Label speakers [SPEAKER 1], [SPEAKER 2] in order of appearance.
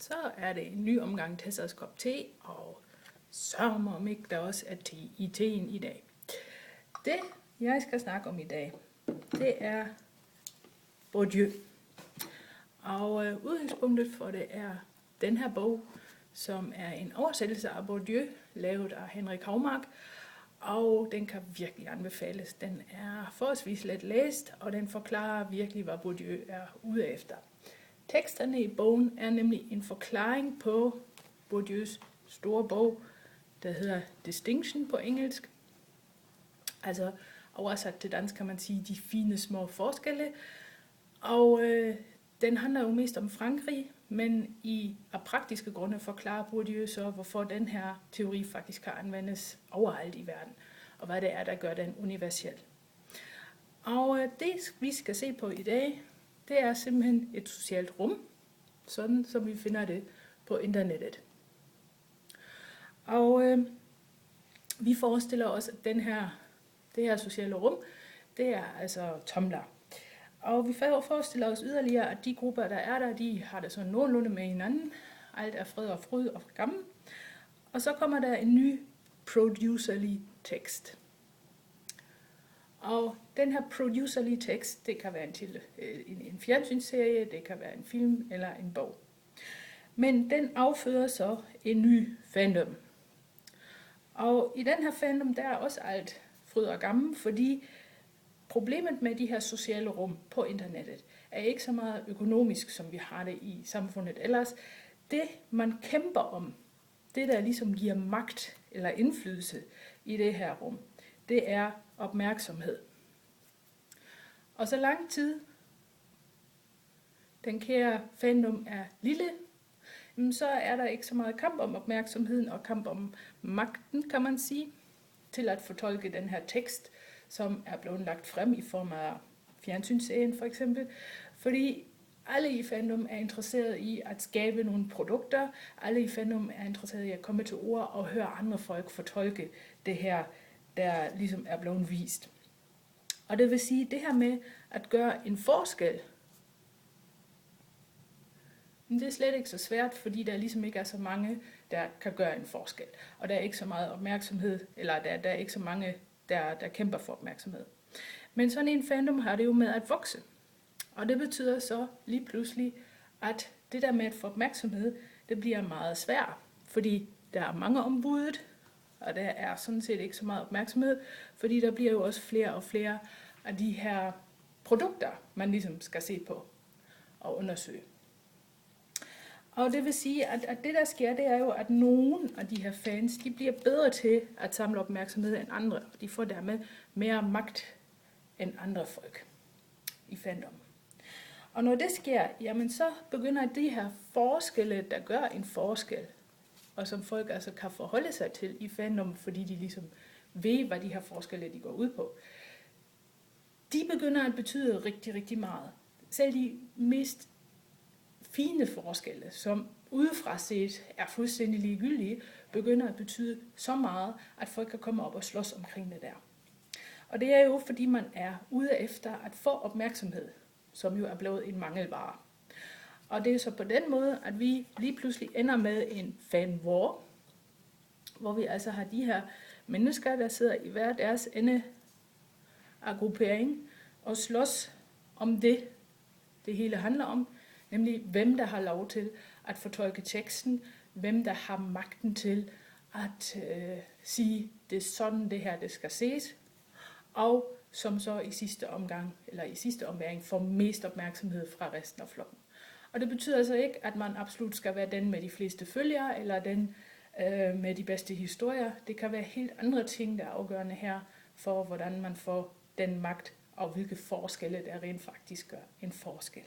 [SPEAKER 1] Så er det en ny omgang Tessers kop te, og sørg mig om ikke der også er te i teen i dag. Det, jeg skal snakke om i dag, det er Bourdieu. Og udgangspunktet for det er den her bog, som er en oversættelse af Bourdieu, lavet af Henrik Haumark, og den kan virkelig anbefales. Den er forholdsvis let læst, og den forklarer virkelig, hvad Bourdieu er ude efter. Teksterne i bogen er nemlig en forklaring på Bourdieus store bog, der hedder Distinction på engelsk. Altså oversat til dansk kan man sige de fine små forskelle. Og den handler jo mest om Frankrig, men af praktiske grunde forklarer Bourdieu så, hvorfor den her teori faktisk kan anvendes overalt i verden, og hvad det er, der gør den universel. Og det vi skal se på i dag, det er simpelthen et socialt rum, sådan som vi finder det på internettet. Og vi forestiller os, at det her sociale rum, det er altså Tumblr. Og vi forestiller os yderligere, at de grupper, der er der, de har det sådan nogenlunde med hinanden. Alt er fred og fryd og gammel. Og så kommer der en ny producerly tekst. Og den her producerly tekst, det kan være en fjernsynsserie, det kan være en film eller en bog. Men den afføder så en ny fandom. Og i den her fandom, der er også alt fryd og gammel, fordi problemet med de her sociale rum på internettet er ikke så meget økonomisk, som vi har det i samfundet ellers. Det, man kæmper om, det der ligesom giver magt eller indflydelse i det her rum, det er opmærksomhed. Og så lang tid den kære fandom er lille, så er der ikke så meget kamp om opmærksomheden og kamp om magten, kan man sige, til at fortolke den her tekst, som er blevet lagt frem i form af fjernsynsserien for eksempel. Fordi alle i fandom er interesseret i at skabe nogle produkter, alle i fandom er interesseret i at komme til ord og høre andre folk fortolke det her, der ligesom er blevet vist. Og det vil sige, det her med at gøre en forskel, det er slet ikke så svært, fordi der ligesom ikke er så mange, der kan gøre en forskel. Og der er ikke så meget opmærksomhed, eller der er ikke så mange, der kæmper for opmærksomhed. Men sådan en fandom har det jo med at vokse. Og det betyder så lige pludselig, at det der med at få opmærksomhed, det bliver meget svært. Fordi der er mange ombudet, og der er sådan set ikke så meget opmærksomhed, fordi der bliver jo også flere og flere af de her produkter, man ligesom skal se på og undersøge. Og det vil sige, at det der sker, det er jo, at nogle af de her fans, de bliver bedre til at samle opmærksomhed end andre. Og de får dermed mere magt end andre folk i fandom. Og når det sker, jamen så begynder de her forskelle, der gør en forskel, og som folk altså kan forholde sig til i fandom, fordi de ligesom ved, hvad de her forskelle de går ud på, de begynder at betyde rigtig, rigtig meget. Selv de mest fine forskelle, som udefra set er fuldstændig ligegyldige, begynder at betyde så meget, at folk kan komme op og slås omkring det der. Og det er jo, fordi man er ude efter at få opmærksomhed, som jo er blevet en mangelvare. Og det er så på den måde, at vi lige pludselig ender med en fan-war, hvor vi altså har de her mennesker, der sidder i hver deres ende af gruppering og slås om det hele handler om, nemlig hvem der har lov til at fortolke teksten, hvem der har magten til at sige, det er sådan det her, det skal ses, og som så i sidste omgang får mest opmærksomhed fra resten af flokken. Og det betyder altså ikke, at man absolut skal være den med de fleste følgere, eller den med de bedste historier. Det kan være helt andre ting, der er afgørende her, for hvordan man får den magt, og hvilke forskelle der rent faktisk gør en forskel.